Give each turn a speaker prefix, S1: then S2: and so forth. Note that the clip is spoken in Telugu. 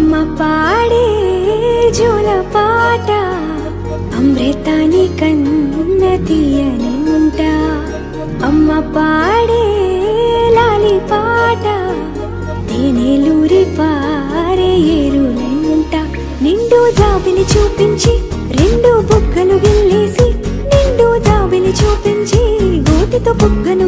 S1: అమ్మ పాడే జోల పాట అమృతాని కన్న తీయనింట. అమ్మ పాడే లాలి పాట తేనెలూరి పారే ఏరులంట. నిండు జాబిలి చూపించి రెండు బుగ్గలు గిల్లేసి, నిండు జాబిలి చూపించి గోటితో బుగ్గను